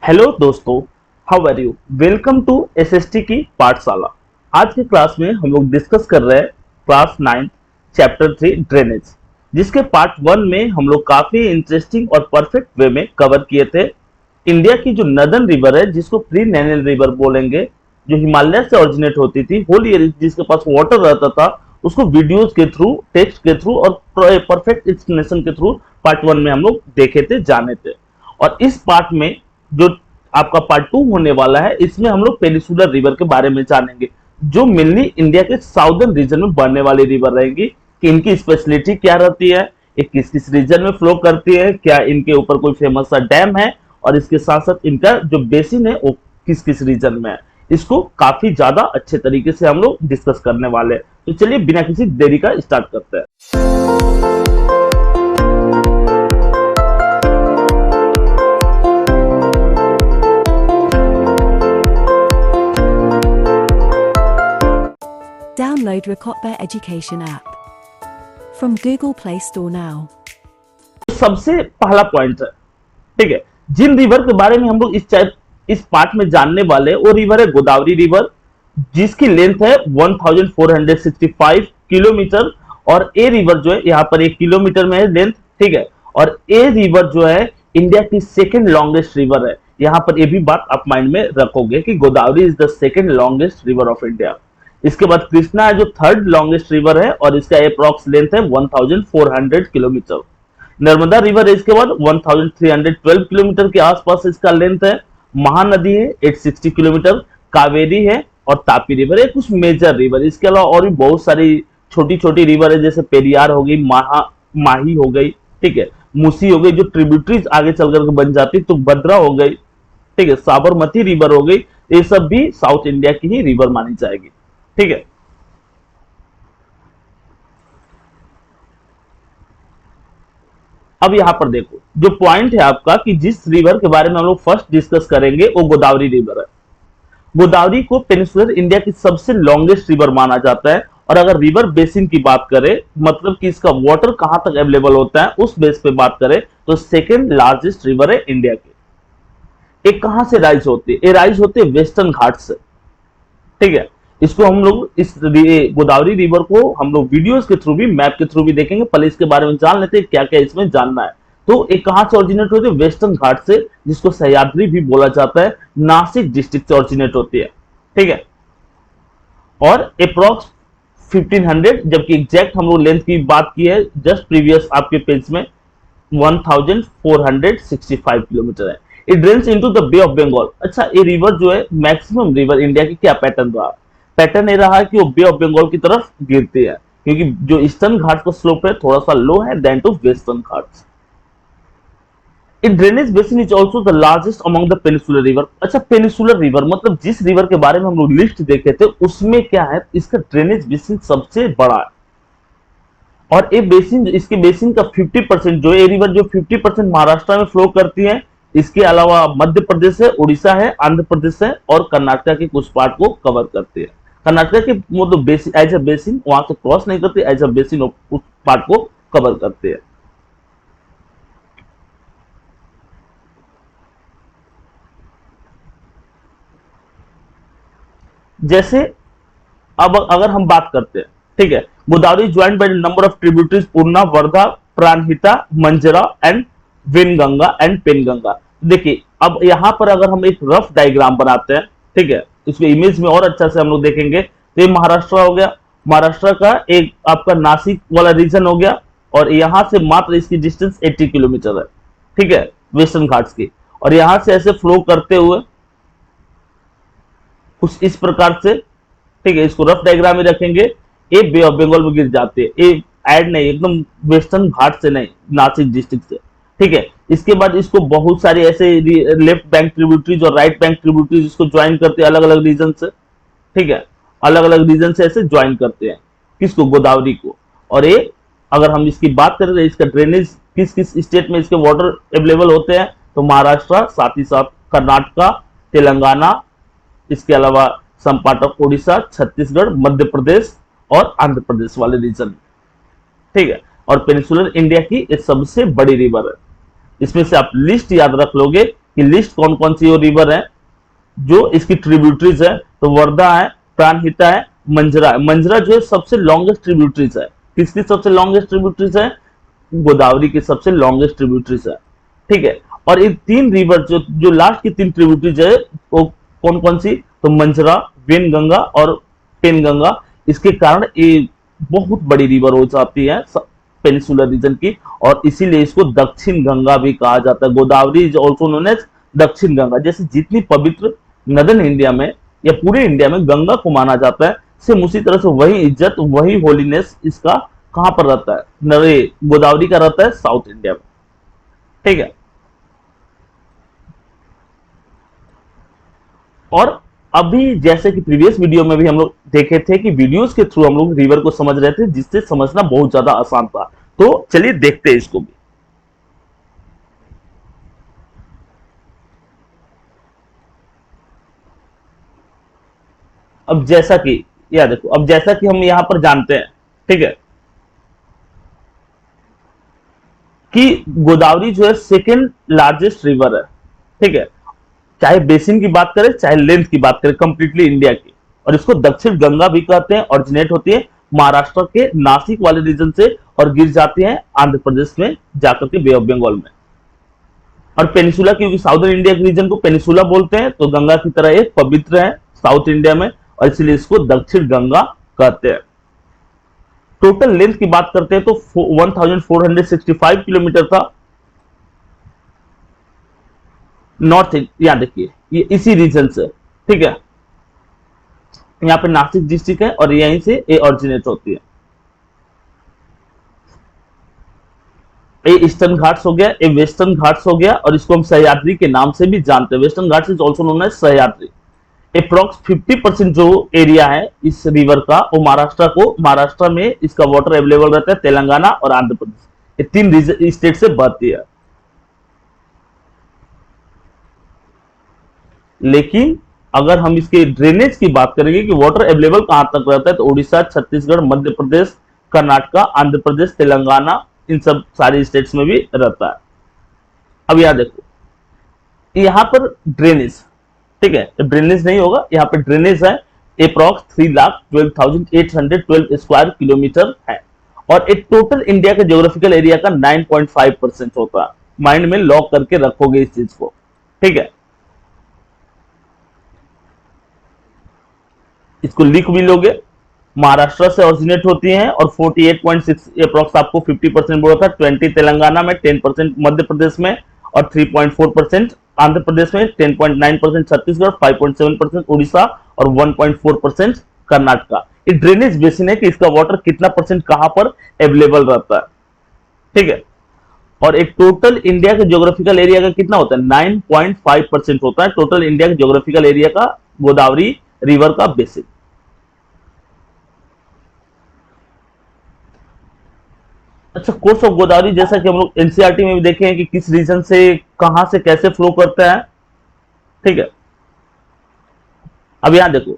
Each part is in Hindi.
हेलो दोस्तों, how are you. Welcome to SST की पाठशाला। आज के क्लास में हम लोग डिस्कस कर रहे हैं क्लास 9 चैप्टर 3 ड्रेनेज, जिसके पार्ट 1 में हम लोग काफी इंटरेस्टिंग और परफेक्ट वे में कवर किए थे इंडिया की जो नदर्न रिवर है, जिसको प्री नैनल रिवर बोलेंगे, जो हिमालय से ओरिजिनेट होती थी, होल ईयर जिसके पास वाटर रहता था, उसको वीडियोस के थ्रू, टेक्स्ट के थ्रू और परफेक्ट एक्सप्लेनेशन के थ्रू पार्ट 1 में हम लोग देखे थे, जाने थे। और इस पार्ट में जो आपका पार्ट 2 होने वाला है, इसमें हम लोग पेनिसुलर रिवर के बारे में जानेंगे, जो मेनली इंडिया के साउदर्न रीजन में बढ़ने वाली रिवर रहेंगी, कि इनकी स्पेशलिटी क्या रहती है, ये किस किस रीजन में फ्लो करती है, क्या इनके ऊपर कोई फेमस सा डैम है, और इसके साथ साथ इनका जो बेसिन है वो किस किस रीजन में है। इसको काफी ज्यादा अच्छे तरीके से हम लोग डिस्कस करने वाले हैं। तो चलिए बिना किसी देरी का स्टार्ट करते हैं। Download Rakotba Education app from Google Play Store now. सबसे पहला पॉइंट है, ठीक है, जिन रिवर के बारे में हम लोग इस पार्ट में जानने वाले, वो रिवर है गोदावरी रिवर, जिसकी लेंथ है 1465 किलोमीटर। और ए रिवर जो है यहाँ पर 1 किलोमीटर में है लेंथ, ठीक है। और ए रिवर जो है इंडिया की सेकेंड लॉन्गेस्ट रिवर है। यहाँ पर ये भी बात आप माइंड में रखोगे कि Godavari is the second longest river of India. इसके बाद कृष्णा है जो थर्ड लॉन्गेस्ट रिवर है, और इसका अप्रॉक्स लेंथ है 1400 किलोमीटर। नर्मदा रिवर है इसके बाद 1312 किलोमीटर के आसपास इसका लेंथ है। महानदी है 860 किलोमीटर। कावेरी है और तापी रिवर है कुछ मेजर रिवर। इसके अलावा और भी बहुत सारी छोटी छोटी रिवर है, जैसे पेरियार हो गई, माही हो गई, ठीक है, मूसी हो गई, जो ट्रिब्यूटरीज आगे चल करके बन जाती, तो भद्रा हो गई, ठीक है, साबरमती रिवर हो गई। ये सब भी साउथ इंडिया की ही रिवर मानी जाएगी, ठीक है। अब यहां पर देखो, जो पॉइंट है आपका कि जिस रिवर के बारे में हम लोग फर्स्ट डिस्कस करेंगे वो गोदावरी रिवर है। गोदावरी को पेनिसुलर इंडिया की सबसे लॉन्गेस्ट रिवर माना जाता है। और अगर रिवर बेसिन की बात करें, मतलब कि इसका वाटर कहां तक अवेलेबल होता है, उस बेस पे बात करें, तो सेकेंड लार्जेस्ट रिवर है इंडिया की। एक कहां से राइज होती है? ये राइज होती है वेस्टर्न घाट से, ठीक है। इसको हम लोग इस गोदावरी रिवर को हम लोग वीडियोस के थ्रू भी, मैप के थ्रू भी देखेंगे। पहले इसके बारे में जान लेते हैं क्या क्या इसमें जानना है। तो एक कहां से ओरिजिनेट होती है? वेस्टर्न घाट से, जिसको सह्याद्री भी बोला जाता है, नासिक डिस्ट्रिक्ट से ओरिजिनेट होती है, ठीक है। और अप्रॉक्स 1500, जबकि एग्जैक्ट हम लोग लेंथ की बात की है जस्ट प्रीवियस आपके पेज में, 1465 किलोमीटर है। It drains into the bay of Bengal. अच्छा, ये रिवर जो है, मैक्सिमम रिवर इंडिया की क्या पैटर्न रहा? पैटर्न ये रहा कि वो बे ऑफ बंगाल की तरफ गिरती है, क्योंकि जो ईस्टर्न घाट का स्लोप है थोड़ा सा लो है than to western Ghats. It drainage basin is also the largest among the peninsular river. अच्छा, पेनिसुलर रिवर मतलब जिस रिवर के बारे में हम लोग लिस्ट देखे थे, उसमें क्या है, इसका ड्रेनेज बेसिन सबसे बड़ा है। और ये बेसिन, इसके बेसिन का 50% जो ये रिवर जो 50% महाराष्ट्र में फ्लो करती है। इसके अलावा मध्य प्रदेश है, उड़ीसा है, आंध्र प्रदेश है और कर्नाटक के कुछ पार्ट को कवर करती है। कर्नाटक के मतलब बेसिन, एज अ बेसिन वहां से क्रॉस नहीं करती, एज अ बेसिन उस पार्ट को कवर करती है। जैसे अब अगर हम बात करते हैं, ठीक है, Godavari joint by number of tributaries, Purna, Wardha, Pranhita, Manjra and Wainganga and Penganga. देखिए, अब यहां पर अगर हम एक रफ डायग्राम बनाते हैं, ठीक है, इसमें इमेज में और अच्छा से हम लोग देखेंगे, तो ये महाराष्ट्र हो गया। महाराष्ट्र का एक आपका नासिक वाला रीजन हो गया, और यहां से मात्र इसकी डिस्टेंस 80 किलोमीटर है, ठीक है, वेस्टर्न घाट्स की। और यहां से ऐसे फ्लो करते हुए कुछ इस प्रकार से, ठीक है, इसको रफ डायग्राम में रखेंगे, ये बे ऑफ बंगाल में गिर जाते हैं। ये ऐड नहीं, एकदम वेस्टर्न घाट से नहीं, नासिक डिस्ट्रिक्ट से, ठीक है। इसके बाद इसको बहुत सारे ऐसे लेफ्ट बैंक ट्रिब्यूटरीज और राइट बैंक ट्रिब्यूटरीज इसको ज्वाइन करते हैं अलग अलग रीजन से, ठीक है, अलग अलग रीजन से ऐसे ज्वाइन करते हैं किसको? गोदावरी को। और ये अगर हम इसकी बात करें तो इसका ड्रेनेज किस किस स्टेट में इसके वाटर अवेलेबल होते हैं, तो महाराष्ट्र, साथ ही साथ कर्नाटका, तेलंगाना, इसके अलावा some part of Orissa, Chhattisgarh, Madhya Pradesh और आंध्र प्रदेश वाले रीजन, ठीक है। और पेनिसुलर इंडिया की ये सबसे बड़ी रिवर है। इसमें से आप लिस्ट याद रख लोगे कि लिस्ट कौन कौन सी रिवर है जो इसकी ट्रिब्यूटरीज है। तो वर्धा है, प्राणहिता है, मंजरा है। मंजरा जो है सबसे लॉन्गेस्ट ट्रिब्यूटरीज है। किसकी सबसे लॉन्गेस्ट ट्रिब्यूटरीज है? गोदावरी की सबसे लॉन्गेस्ट ट्रिब्यूटरीज है। ठीक है, और ये तीन रिवर जो जो लास्ट की तीन ट्रिब्यूटरीज है वो कौन कौन सी? तो मंजरा, वेनगंगा और पेनगंगा। इसके कारण ये बहुत बड़ी रिवर हो जाती है पेनिसुलर रीजन की, और इसीलिए इसको दक्षिण गंगा भी कहा जाता है। Godavari is also known as Dakshin Ganga. जैसे जितनी पवित्र नदन इंडिया में या पूरे इंडिया में गंगा को माना जाता है, सेम उसी तरह से वही इज्जत, वही होलीनेस इसका कहां पर रहता है? नरे गोदावरी का रहता है साउथ इंडिया में। ठीक है, और अभी जैसे कि प्रीवियस वीडियो में भी हम लोग देखे थे कि वीडियोस के थ्रू हम लोग रिवर को समझ रहे थे, जिससे समझना बहुत ज्यादा आसान था। तो चलिए देखते हैं इसको भी। अब जैसा कि या देखो, अब जैसा कि हम यहां पर जानते हैं, ठीक है, कि गोदावरी जो है सेकेंड लार्जेस्ट रिवर है। ठीक है, चाहे बेसिन की बात करें चाहे लेंथ की बात करें, कंप्लीटली इंडिया की। और इसको दक्षिण गंगा भी कहते हैं। ऑरिजिनेट होती है महाराष्ट्र के नासिक वाले रीजन से और गिर जाती है आंध्र प्रदेश में जाकर के बे ऑफ बंगाल में। और पेनिसुला, क्योंकि साउदर्न इंडिया के रीजन को पेनिसुला बोलते हैं, तो गंगा की तरह एक पवित्र है साउथ इंडिया में, और इसलिए इसको दक्षिण गंगा कहते हैं। टोटल लेंथ की बात करते हैं तो 1465 किलोमीटर था। नॉर्थ, यहां देखिए ये इसी रीजन से, ठीक है, यहाँ पे नासिक डिस्ट्रिक्ट है और यहीं से ये ऑरिजिनेट होती है। ये ईस्टर्न घाट्स हो गया, ये वेस्टर्न घाट्स हो गया, और इसको हम सह्याद्री के नाम से भी जानते हैं। Western Ghats is also known as Sahyadri. Approx 50% जो एरिया है इस रिवर का वो महाराष्ट्र में इसका वाटर अवेलेबल रहता है, तेलंगाना और आंध्र प्रदेश, ये तीन स्टेट से बहती है। लेकिन अगर हम इसके ड्रेनेज की बात करेंगे कि वाटर अवेलेबल कहां तक रहता है, तो उड़ीसा, छत्तीसगढ़, मध्य प्रदेश, कर्नाटका, आंध्र प्रदेश, तेलंगाना, इन सब सारे स्टेट्स में भी रहता है। अब यहां देखो, यहां पर ड्रेनेज, ठीक है, ड्रेनेज नहीं होगा, यहाँ पे ड्रेनेज है अप्रॉक्स 3,12,812 स्क्वायर किलोमीटर है, और एक टोटल इंडिया के ज्योग्राफिकल एरिया का 9.5% होता है। माइंड में लॉक करके रखोगे इस चीज को, ठीक है। इसको लिख भी लोगे, महाराष्ट्र से ऑरिजिनेट होती हैं और 48.6 अप्रॉक्स आपको 50% बोला था, 20 तेलंगाना में, 10% मध्य प्रदेश में और 3.4% आंध्र प्रदेश में, 10.9% छत्तीसगढ़, 5.7% उड़ीसा और 1.4% कर्नाटका। ये ड्रेनेज बेसिन है कि इसका वाटर कितना परसेंट कहां पर अवेलेबल रहता है, ठीक है। और एक टोटल इंडिया के ज्योग्राफिकल एरिया का कितना होता है? 9.5% होता है टोटल इंडिया के ज्योग्राफिकल एरिया का गोदावरी रिवर का बेसिन। अच्छा, कोर्स ऑफ गोदावरी जैसा कि हम लोग एनसीईआरटी में भी देखे हैं कि किस रीजन से कहां से कैसे फ्लो करता है, ठीक है। अब यहां देखो,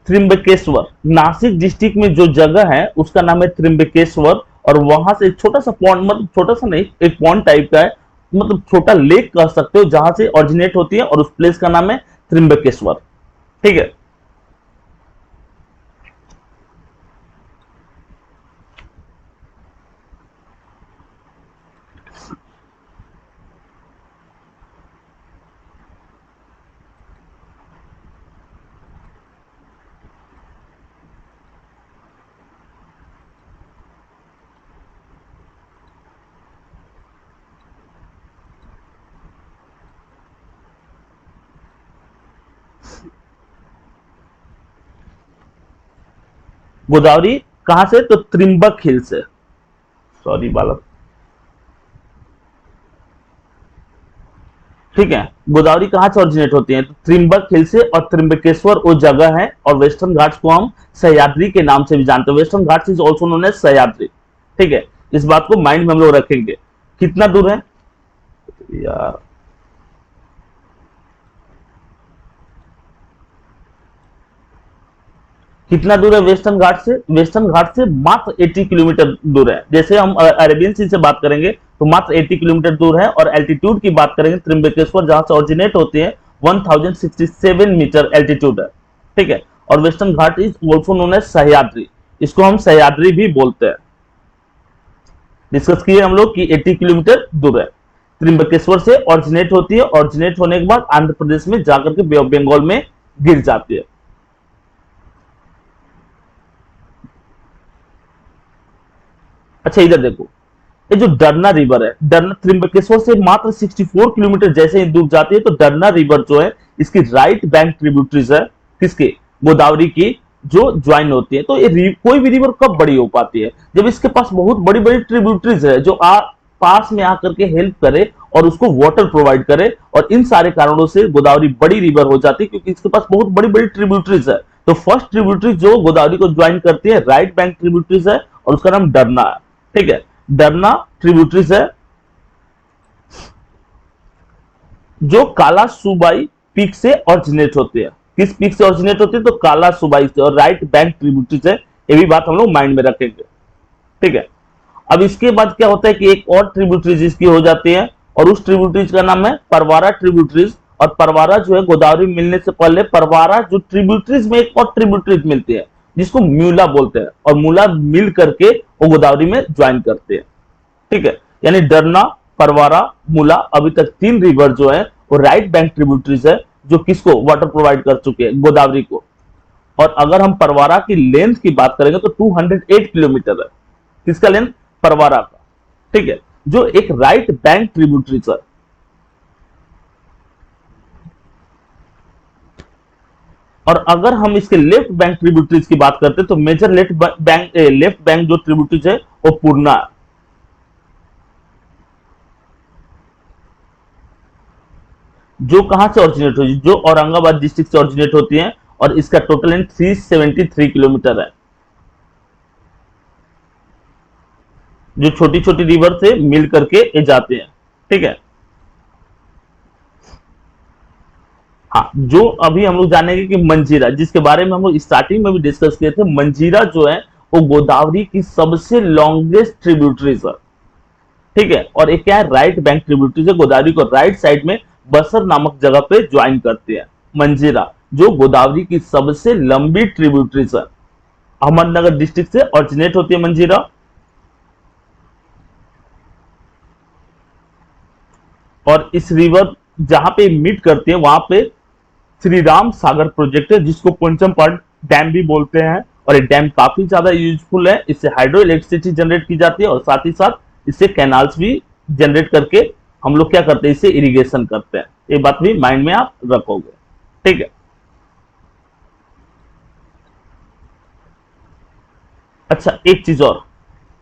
त्रिम्बकेश्वर नासिक डिस्ट्रिक्ट में जो जगह है उसका नाम है त्रिम्बकेश्वर, और वहां से एक छोटा सा पॉन्ड, मतलब छोटा सा नहीं, एक पॉन्ड टाइप का है, मतलब छोटा लेक कह सकते हो, जहां से ऑरिजिनेट होती है, और उस प्लेस का नाम है त्रिम्बकेश्वर, ठीक है। गोदावरी कहां से? तो त्रिम्बक हिल से, सॉरी बालक, ठीक है। गोदावरी कहां से ऑरिजिनेट होती है? तो त्रिम्बक हिल से, और त्रिम्बकेश्वर वो जगह है, और वेस्टर्न घाट्स को हम सह्याद्री के नाम से भी जानते हैं। Western Ghats is also known as Sahyadri, ठीक है। इस बात को माइंड में हम लोग रखेंगे। कितना दूर है यार? कितना दूर है वेस्टर्न घाट से? वेस्टर्न घाट से मात्र 80 किलोमीटर दूर है। जैसे हम अरेबियन सी से बात करेंगे तो मात्र 80 किलोमीटर दूर है। और एल्टीट्यूड की बात करेंगे, त्रिम्बकेश्वर जहां से ऑरिजिनेट होते हैं 1067 मीटर एल्टीट्यूड है, ठीक है। और western Ghat is also known as Sahyadri, इसको हम सह्याद्री भी बोलते हैं। डिस्कस किए हम लोग कि 80 किलोमीटर दूर है, त्रिम्बकेश्वर से ऑरिजिनेट होती है, ऑरिजिनेट होने के बाद आंध्र प्रदेश में जाकर के बे ऑफ बंगाल में गिर जाती है। अच्छा इधर देखो, ये जो डरना रिवर है, डरना त्रिम्बकेश्वर से मात्र 64 किलोमीटर जैसे ही दूर जाती है, तो डरना रिवर जो है इसकी राइट बैंक ट्रिब्यूटरीज है, किसके? गोदावरी की, जो ज्वाइन होती है। तो ये कोई भी रिवर कब बड़ी हो पाती है? जब इसके पास बहुत बड़ी बड़ी ट्रिब्यूटरीज है जो पास में आकर के हेल्प करे और उसको वाटर प्रोवाइड करे। और इन सारे कारणों से गोदावरी बड़ी रिवर हो जाती है, क्योंकि इसके पास बहुत बड़ी बड़ी ट्रिब्यूटरीज है। तो फर्स्ट ट्रिब्यूटरी जो गोदावरी को ज्वाइन करती है राइट बैंक ट्रिब्यूटरीज है, और उसका नाम डरना है, ठीक है। डरना ट्रिब्यूटरीज है जो काला सुबाई पीक से ऑरिजिनेट होती है। किस पीक से ऑरिजिनेट होती है? तो काला सुबाई से। और राइट बैंक ट्रिब्यूटरीज है, ये भी बात हम लोग माइंड में रखेंगे, ठीक है। अब इसके बाद क्या होता है कि एक और ट्रिब्यूटरीज इसकी हो जाती है, और उस ट्रिब्यूटरीज का नाम है परवारा ट्रिब्यूटरीज। और परवारा जो है गोदावरी मिलने से पहले परवारा जो ट्रिब्यूटरीज में एक और ट्रिब्यूटरीज मिलती है जिसको म्यूला बोलते हैं, और मूला मिल करके वो गोदावरी में ज्वाइन करते हैं, ठीक है। यानी डरना, परवारा, मूला, अभी तक 3 रिवर जो है वो राइट बैंक ट्रिब्यूटरीज है, जो किसको वाटर प्रोवाइड कर चुके हैं? गोदावरी को। और अगर हम परवारा की लेंथ की बात करेंगे तो 208 किलोमीटर है। किसका लेंथ? परवारा का, ठीक है, जो एक राइट बैंक ट्रिब्यूटरीज है। और अगर हम इसके लेफ्ट बैंक ट्रिब्यूटरीज की बात करते हैं तो मेजर लेफ्ट बैंक जो ट्रिब्यूटरीज है वो पूर्णा है, जो कहां से ऑरिजिनेट होती है? जो औरंगाबाद डिस्ट्रिक्ट से ऑरिजिनेट होती है, और इसका टोटल लेंथ 373 किलोमीटर है। जो छोटी छोटी रिवर से मिल करके ये जाते हैं, ठीक है। हाँ, जो अभी हम लोग जानेंगे कि मंजीरा, जिसके बारे में हम लोग स्टार्टिंग में भी डिस्कस किए थे, मंजीरा जो है वो गोदावरी की सबसे लॉन्गेस्ट ट्रिब्यूटरीज है, ठीक है। और एक क्या है? राइट बैंक ट्रिब्यूटरीज है, गोदावरी को राइट साइड में बसर नामक जगह पे ज्वाइन करती है मंजीरा, जो गोदावरी की सबसे लंबी ट्रिब्यूटरीज है। अहमदनगर डिस्ट्रिक्ट से ऑरिजिनेट होती है मंजीरा। और इस रिवर जहां पे मीट करती है वहां पे श्री राम सागर प्रोजेक्ट है, जिसको पोंचमपट डैम भी बोलते हैं। और ये डैम काफी ज्यादा यूजफुल है, इससे हाइड्रो इलेक्ट्रिसिटी जनरेट की जाती है, और साथ ही साथ इससे कैनाल्स भी जनरेट करके हम लोग क्या करते हैं? इससे इरिगेशन करते हैं। ये बात भी माइंड में आप रखोगे, ठीक है। अच्छा एक चीज और,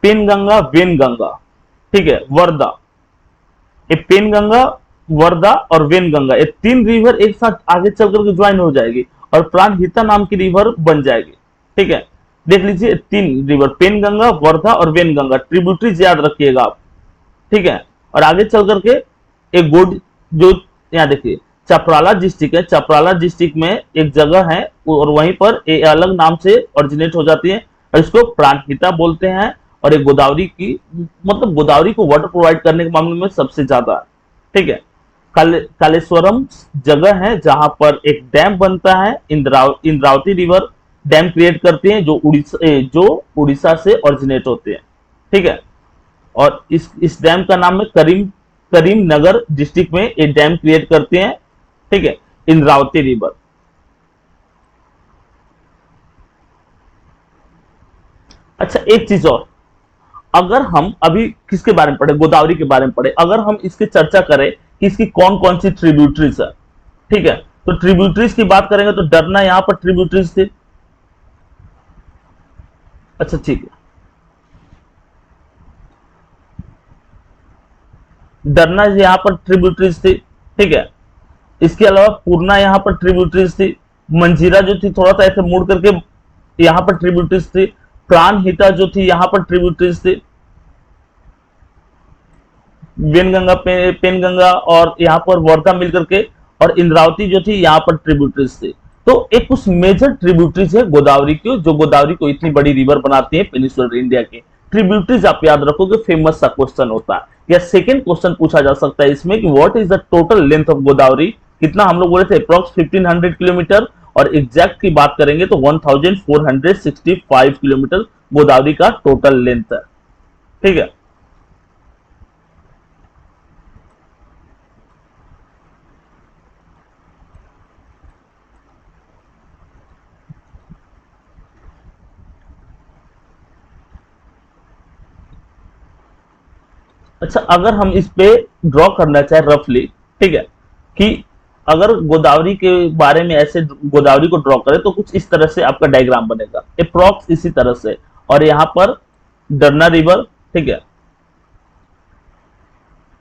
पेनगंगा, वेनगंगा, ठीक है, वर्धा। ये पेनगंगा, वर्धा और वेनगंगा, ये 3 रिवर एक साथ आगे चल करके ज्वाइन हो जाएगी और प्राणहिता नाम की रिवर बन जाएगी, ठीक है। देख लीजिए 3 रिवर, पेनगंगा, वर्धा और वेनगंगा, ट्रिब्यूटरीज याद रखिएगा आप, ठीक है। और आगे चल करके एक गोड, जो यहाँ देखिए चपराला डिस्ट्रिक्ट है, चपराला डिस्ट्रिक्ट में एक जगह है और वहीं पर एक अलग नाम से ऑरिजिनेट हो जाती है, और इसको प्राणहिता बोलते हैं। और एक गोदावरी की, मतलब गोदावरी को वाटर प्रोवाइड करने के मामले में सबसे ज्यादा, ठीक है। कालेश्वरम जगह है जहां पर एक डैम बनता है, इंद्रावती रिवर डैम क्रिएट करते हैं, जो उड़ीसा से ऑरिजिनेट होते हैं, ठीक है। और इस डैम का नाम है करीमनगर डिस्ट्रिक्ट में एक डैम क्रिएट करते हैं, ठीक है, इंद्रावती रिवर। अच्छा एक चीज और, अगर हम अभी किसके बारे में पढ़े? गोदावरी के बारे में पढ़े। अगर हम इसकी चर्चा करें कि इसकी कौन कौन सी ट्रिब्यूटरीज है, ठीक है, तो ट्रिब्यूटरीज की बात करेंगे तो डरना यहां पर ट्रिब्यूटरीज थी। अच्छा ठीक है, डरना यहां पर ट्रिब्यूटरीज थी, ठीक है। इसके अलावा पूर्णा यहां पर ट्रिब्यूटरीज थी, मंजीरा जो थी थोड़ा सा ऐसे मुड़ करके यहां पर ट्रिब्यूटरीज थी, प्राणहिता जो थी यहां पर ट्रिब्यूटरीज थी, वेनगंगा, पेनगंगा और यहाँ पर वर्धा मिलकर के, और इंद्रावती जो थी यहाँ पर ट्रिब्यूटरीज थी। तो एक कुछ मेजर ट्रिब्यूटरीज है गोदावरी की, जो गोदावरी को इतनी बड़ी रिवर बनाती है पेनिनसुलर इंडिया की। ट्रिब्यूटरीज आप याद रखोगे, फेमस सा क्वेश्चन होता है। या सेकंड क्वेश्चन पूछा जा सकता है इसमें कि what is the total length of Godavari, कितना हम लोग बोले थे अप्रॉक्स 1500 किलोमीटर, और एग्जैक्ट की बात करेंगे तो 1465 किलोमीटर गोदावरी का टोटल लेंथ है। ठीक है, अच्छा अगर हम इस पे ड्रॉ करना चाहे रफली, ठीक है, कि अगर गोदावरी के बारे में ऐसे गोदावरी को ड्रॉ करें तो कुछ इस तरह से आपका डायग्राम बनेगा अप्रॉक्स इसी तरह से। और यहाँ पर डरना रिवर, ठीक है,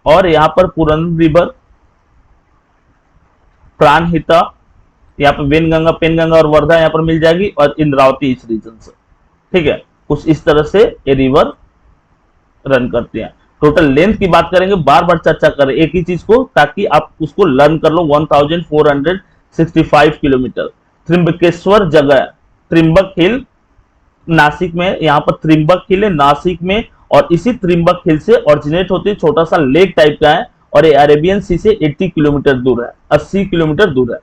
और यहाँ पर पुरन रिवर, प्राणहिता, यहाँ पर वेनगंगा, पेनगंगा और वर्धा यहाँ पर मिल जाएगी, और इंद्रावती इस रीजन से। ठीक है, कुछ इस तरह से ये रिवर रन करते हैं। टोटल लेंथ की बात करेंगे, बार बार चर्चा करें एक ही चीज को ताकि आप उसको लर्न कर लो। 1465 किलोमीटर। त्रिम्बकेश्वर जगह, त्रिम्बक हिल नासिक में, यहाँ पर त्रिम्बक हिल है नासिक में, और इसी त्रिम्बक हिल से ऑरिजिनेट होती है, छोटा सा लेक टाइप का है, और ये अरेबियन सी से 80 किलोमीटर दूर है, 80 किलोमीटर दूर है।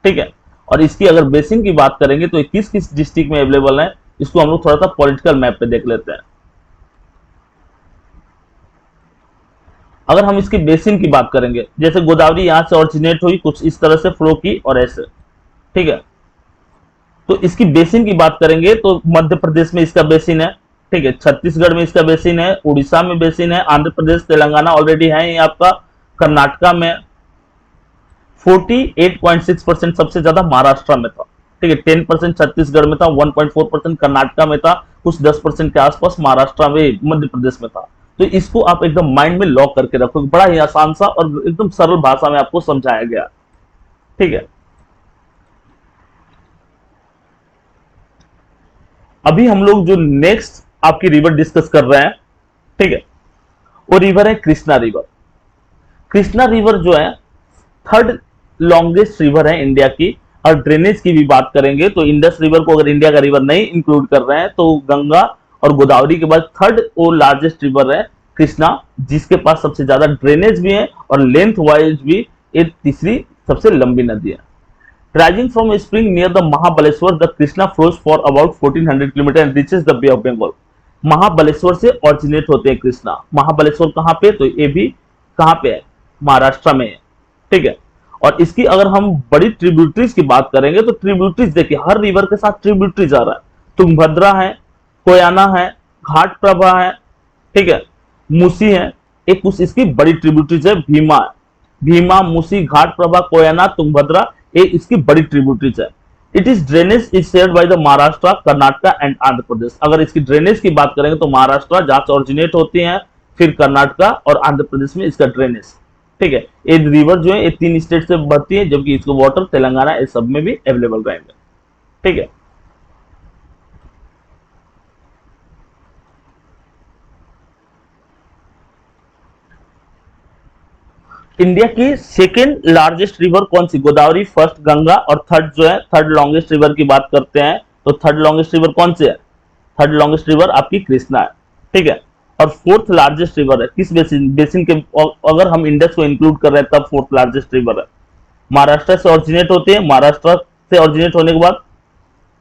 ठीक है, और इसकी अगर बेसिन की बात करेंगे तो किस किस डिस्ट्रिक्ट में अवेलेबल है, इसको हम लोग थोड़ा सा पॉलिटिकल मैप पे देख लेते हैं। अगर हम इसकी बेसिन की बात करेंगे, जैसे गोदावरी यहां से ऑरिजिनेट हुई, कुछ इस तरह से फ्लो की और ऐसे। ठीक है, तो इसकी बेसिन की बात करेंगे तो मध्य प्रदेश में इसका बेसिन है, ठीक है, छत्तीसगढ़ में इसका बेसिन है, उड़ीसा में बेसिन है, आंध्र प्रदेश तेलंगाना ऑलरेडी है ये आपका, कर्नाटका में 48.6% सबसे ज्यादा महाराष्ट्र में था। ठीक है, 10% छत्तीसगढ़ में था, 1.4% कर्नाटका में था, कुछ 10% के आसपास महाराष्ट्र में, मध्य प्रदेश में था। तो इसको आप एकदम माइंड में लॉक करके रखो, बड़ा ही आसान सा और एकदम सरल भाषा में आपको समझाया गया। ठीक है, अभी हम लोग जो नेक्स्ट आपकी रिवर डिस्कस कर रहे हैं, ठीक है, वो रिवर है कृष्णा रिवर। कृष्णा रिवर जो है थर्ड लॉन्गेस्ट रिवर है इंडिया की। और ड्रेनेज की भी बात करेंगे तो इंडस रिवर को अगर इंडिया का रिवर नहीं इंक्लूड कर रहे हैं तो गंगा और गोदावरी के बाद थर्ड और लार्जेस्ट रिवर है कृष्णा, जिसके पास सबसे ज्यादा ड्रेनेज भी है और लेंथ वाइज भी ये तीसरी सबसे लंबी नदी है। Rising from a spring near the Mahabaleshwar, the Krishna flows for about 1400 km and reaches the Bay of Bengal. Mahabaleshwar से ऑरिजिनेट होते हैं कृष्णा। महाबलेश्वर कहाँ पे, तो ये भी कहाँ पे है, महाराष्ट्र में है। ठीक है, और इसकी अगर हम बड़ी ट्रिब्यूटरीज की बात करेंगे तो ट्रिब्यूटरीज देखिए, हर रिवर के साथ ट्रिब्यूटरीज आ रहा है। तुंगभद्रा है, कोयना है, घाट प्रभा है, ठीक है, मूसी है, एक कुछ इसकी बड़ी ट्रिब्यूटरीज है, भीमा है। भीमा, मूसी, घाट प्रभा, कोयना, तुंगभद्रा, ये इसकी बड़ी ट्रिब्यूटरीज है। It is drainage is shared by the Maharashtra, Karnataka and Andhra Pradesh. अगर इसकी ड्रेनेज की बात करेंगे तो महाराष्ट्र जहां से ऑरिजिनेट होती है, फिर कर्नाटका और आंध्र प्रदेश में इसका ड्रेनेज। ठीक है, ये रिवर जो है ये 3 स्टेट से बहती है, जबकि इसको वाटर तेलंगाना इस सब में भी अवेलेबल रहेंगे। ठीक है, इंडिया की सेकेंड लार्जेस्ट रिवर कौन सी, गोदावरी, फर्स्ट गंगा, और थर्ड जो है थर्ड लॉन्गेस्ट रिवर की बात करते हैं तो थर्ड लॉन्गेस्ट रिवर कौन सी है, थर्ड लॉन्गेस्ट रिवर आपकी कृष्णा है। ठीक है, और फोर्थ लार्जेस्ट रिवर है किस बेसिन, बेसिन के अगर हम इंडस को इंक्लूड कर रहे हैं तब फोर्थ लार्जेस्ट रिवर है। महाराष्ट्र से ऑरिजिनेट होती है, महाराष्ट्र से ऑरिजिनेट होने के बाद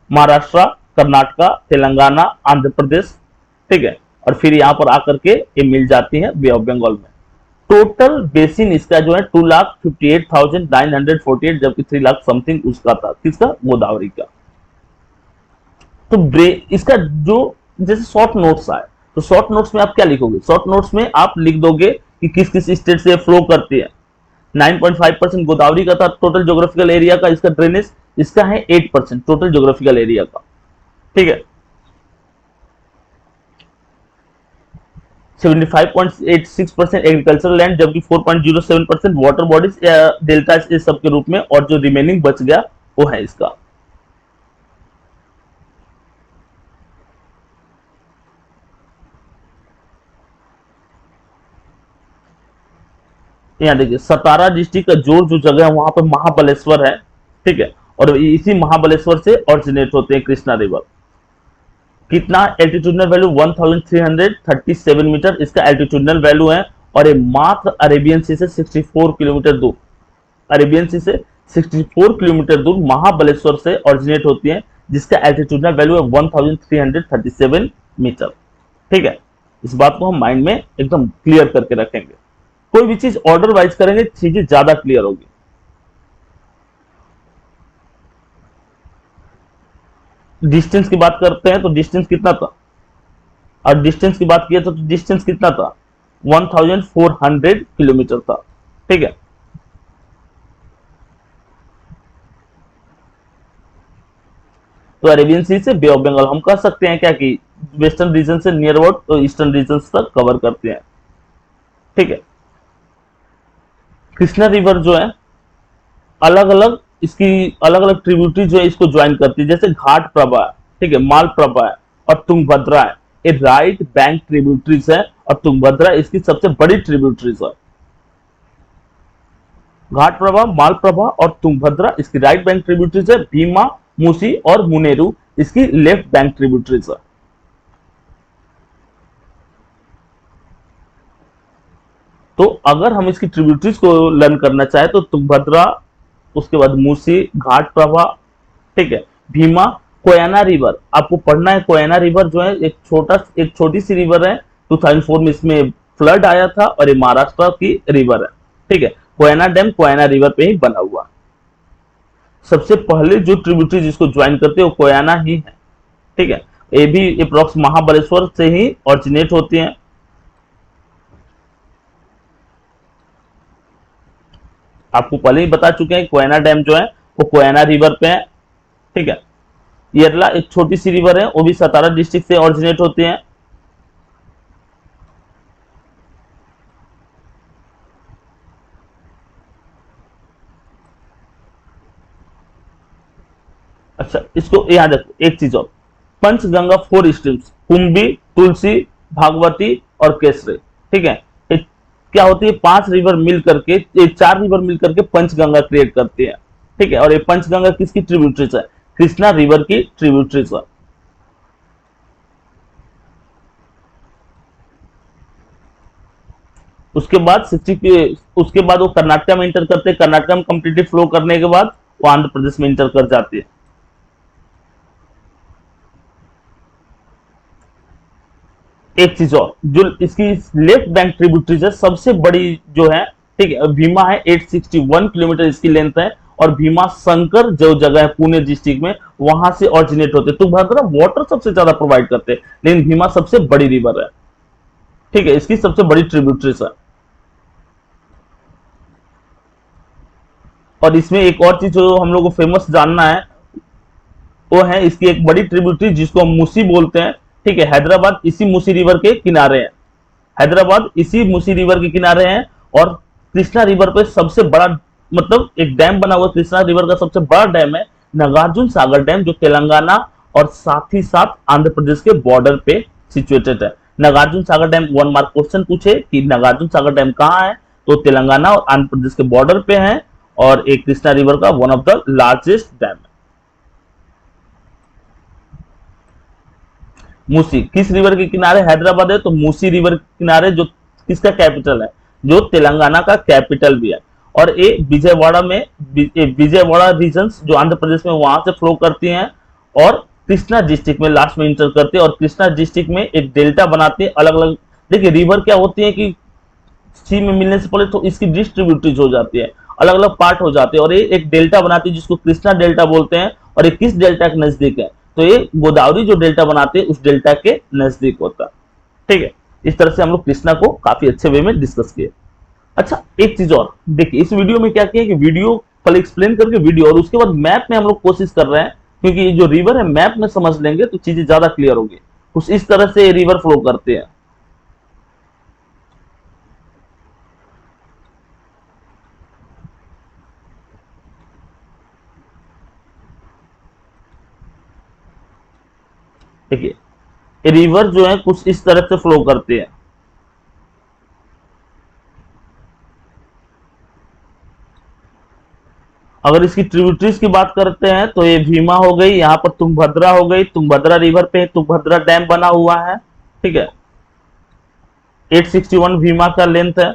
महाराष्ट्र, कर्नाटका, तेलंगाना, आंध्र प्रदेश, ठीक है, और फिर यहां पर आकर के ये मिल जाती है बे ऑफ बंगाल में। टोटल बेसिन इसका जो है 2,58,948, जबकि 3 लाख समथिंग उसका था, किसका, गोदावरी का। तो इसका जो जैसे शॉर्ट नोट्स आए तो शॉर्ट नोट्स में आप क्या लिखोगे, शॉर्ट नोट्स में आप लिख दोगे कि किस किस स्टेट से फ्लो करती है। 9.5% गोदावरी का था टोटल ज्योग्राफिकल एरिया का, इसका ड्रेनेज, इसका है 8% टोटल ज्योग्राफिकल एरिया का। ठीक है, 75.86% एग्रीकल्चरल लैंड, जबकि 4.07% वाटर बॉडीज डेल्टा इस सब के रूप में, और जो रिमेनिंग बच गया वो है इसका। यहाँ देखिए सतारा डिस्ट्रिक्ट का जो जो जगह है वहां पर महाबलेश्वर है। ठीक है, और इसी महाबलेश्वर से ऑरिजिनेट होते हैं कृष्णा रिवर। कितना एल्टीट्यूडनल वैल्यू 1337 मीटर इसका एल्टीट्यूडनल वैल्यू है, और ये मात्र अरेबियन सी से 64 किलोमीटर दूर, अरेबियन सी से 64 किलोमीटर दूर महाबलेश्वर से ऑरिजिनेट होती है, जिसका एल्टीट्यूडनल वैल्यू है 1337 मीटर। ठीक है, इस बात को हम माइंड में एकदम क्लियर करके रखेंगे। कोई भी चीज ऑर्डर वाइज करेंगे चीजें ज्यादा क्लियर होगी। डिस्टेंस की बात करते हैं तो डिस्टेंस कितना था, और डिस्टेंस की बात किया तो डिस्टेंस कितना था, 1400 किलोमीटर था। ठीक है, तो अरेबियन सी से बे ऑफ बंगाल हम कह सकते हैं क्या कि वेस्टर्न रीजन से नियरवर्ड तो ईस्टर्न रीजन तक कवर करते हैं। ठीक है, कृष्णा रिवर जो है अलग अलग, इसकी अलग अलग ट्रिब्यूटरी जो है इसको ज्वाइन करती है, जैसे घाट प्रभा है, ठीक है, माल प्रभा है और तुंगभद्रा है। ये राइट बैंक ट्रिब्यूटरीज है और तुंगभद्रा इसकी सबसे बड़ी ट्रिब्यूटरीज है। घाट प्रभा, माल प्रभा और तुंगभद्रा इसकी राइट बैंक ट्रिब्यूटरीज है। भीमा, मूसी और मुनेरू इसकी लेफ्ट बैंक ट्रिब्यूटरीज है। तो अगर हम इसकी ट्रिब्यूटरीज को लर्न करना चाहे तो तुंगभद्रा, उसके बाद मूसी, घाट प्रभा, ठीक है, भीमा, कोयना रिवर आपको पढ़ना है। कोयना रिवर जो है एक छोटी सी रिवर है, 2004 में इसमें फ्लड आया था और ये महाराष्ट्र की रिवर है। ठीक है, कोयना डैम कोयना रिवर पे ही बना हुआ। सबसे पहले जो ट्रिब्यूटरी जिसको ज्वाइन करते हैं वो कोयना ही है। ठीक है, ये भी अप्रोक्स महाबलेश्वर से ही ऑरिजिनेट होती है। आपको पहले ही बता चुके हैं कोयना डैम जो है वो कोयना रिवर पे है। ठीक है, येरला एक छोटी सी रिवर है, वो भी सतारा डिस्ट्रिक्ट से ऑरिजिनेट होती है। अच्छा, इसको याद रखो एक चीज और, पंचगंगा 4 स्ट्रीम्स, कुंभी, तुलसी, भागवती और केसरी। ठीक है, ये क्या होती है, 5 रिवर मिल करके, ये 4 रिवर मिल करके पंचगंगा क्रिएट करती है। ठीक है, और ये पंचगंगा किसकी ट्रिब्यूटरीज है, कृष्णा रिवर की ट्रिब्यूटरीज है। उसके बाद उसके बाद वो कर्नाटक में इंटर करते हैं। कर्नाटक में कंप्लीटली फ्लो करने के बाद वो आंध्र प्रदेश में इंटर कर जाती है। एक चीज और, जो इसकी लेफ्ट बैंक ट्रिब्यूटरीज है सबसे बड़ी जो है, ठीक है, भीमा है, 861 किलोमीटर इसकी लेंथ है, और भीमा शंकर जो जगह है पुणे डिस्ट्रिक्ट में, वहां से ऑरिजिनेट होते हैं। तो भद्रा वाटर सबसे ज्यादा प्रोवाइड करते हैं, लेकिन भीमा सबसे बड़ी रिवर है। ठीक है, इसकी सबसे बड़ी ट्रिब्यूटरीज है। और इसमें एक और चीज जो हम लोग को फेमस जानना है, वो है इसकी एक बड़ी ट्रिब्यूटरी जिसको हम मूसी बोलते हैं। ठीक है, हैदराबाद इसी मूसी रिवर के किनारे है, हैदराबाद इसी मूसी रिवर के किनारे है। और कृष्णा रिवर पे सबसे बड़ा मतलब एक डैम बना हुआ, कृष्णा रिवर का सबसे बड़ा डैम है नागार्जुन सागर डैम, जो तेलंगाना और साथ ही साथ आंध्र प्रदेश के बॉर्डर पे सिचुएटेड है। Nagarjuna Sagar dam 1 mark question पूछे कि नागार्जुन सागर डैम कहाँ है, तो तेलंगाना और आंध्र प्रदेश के बॉर्डर पे है, और एक कृष्णा रिवर का one of the largest dam है। मूसी किस रिवर के किनारे, हैदराबाद है, तो मूसी रिवर के किनारे, जो किसका कैपिटल है, जो तेलंगाना का कैपिटल भी है। और ये विजयवाड़ा में, विजयवाड़ा रीजन जो आंध्र प्रदेश में, वहां से फ्लो करती हैं और कृष्णा डिस्ट्रिक्ट में लास्ट में इंटर करती है। और कृष्णा डिस्ट्रिक्ट में एक डेल्टा बनाती है अलग अलग। देखिए रिवर क्या होती है कि सी में मिलने से पहले तो इसकी डिस्ट्रीब्यूटरीज हो जाती है, अलग अलग पार्ट हो जाते हैं, और ये एक डेल्टा बनाती है जिसको कृष्णा डेल्टा बोलते हैं। और ये किस डेल्टा के नजदीक है, तो ये गोदावरी जो डेल्टा बनाते हैं उस डेल्टा के नजदीक होता है। ठीक है, इस तरह से हम लोग कृष्णा को काफी अच्छे वे में डिस्कस किए। अच्छा, एक चीज और देखिए, इस वीडियो में क्या किया कि वीडियो पहले एक्सप्लेन करके वीडियो, और उसके बाद मैप में हम लोग कोशिश कर रहे हैं, क्योंकि जो रिवर है मैप में समझ लेंगे तो चीजें ज्यादा क्लियर होगी। कुछ इस तरह से रिवर फ्लो करते हैं। देखिए रिवर जो है कुछ इस तरह से फ्लो करते हैं। अगर इसकी ट्रिब्यूटरीज की बात करते हैं तो ये भीमा हो गई, यहाँ पर तुंगभद्रा हो गई, तुंगभद्रा रिवर पे तुंगभद्रा डैम बना हुआ है, ठीक है। 861 भीमा का लेंथ है।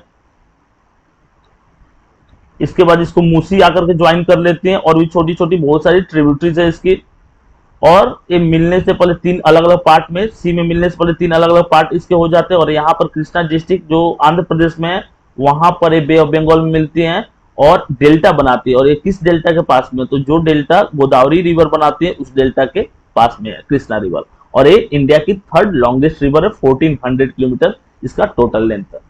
इसके बाद इसको मूसी आकर के ज्वाइन कर लेती हैं, और भी छोटी छोटी बहुत सारी ट्रिब्यूटरीज है इसकी। और ये मिलने से पहले तीन अलग अलग पार्ट में, सी में मिलने से पहले तीन अलग अलग पार्ट इसके हो जाते हैं। और यहाँ पर कृष्णा डिस्ट्रिक्ट जो आंध्र प्रदेश में है, वहां पर ये बे ऑफ बंगाल में मिलती हैं और डेल्टा बनाती है। और ये किस डेल्टा के पास में, तो जो डेल्टा गोदावरी रिवर बनाती है उस डेल्टा के पास में है कृष्णा रिवर। और ये इंडिया की थर्ड लॉन्गेस्ट रिवर है, 1400 किलोमीटर इसका टोटल लेंथ है।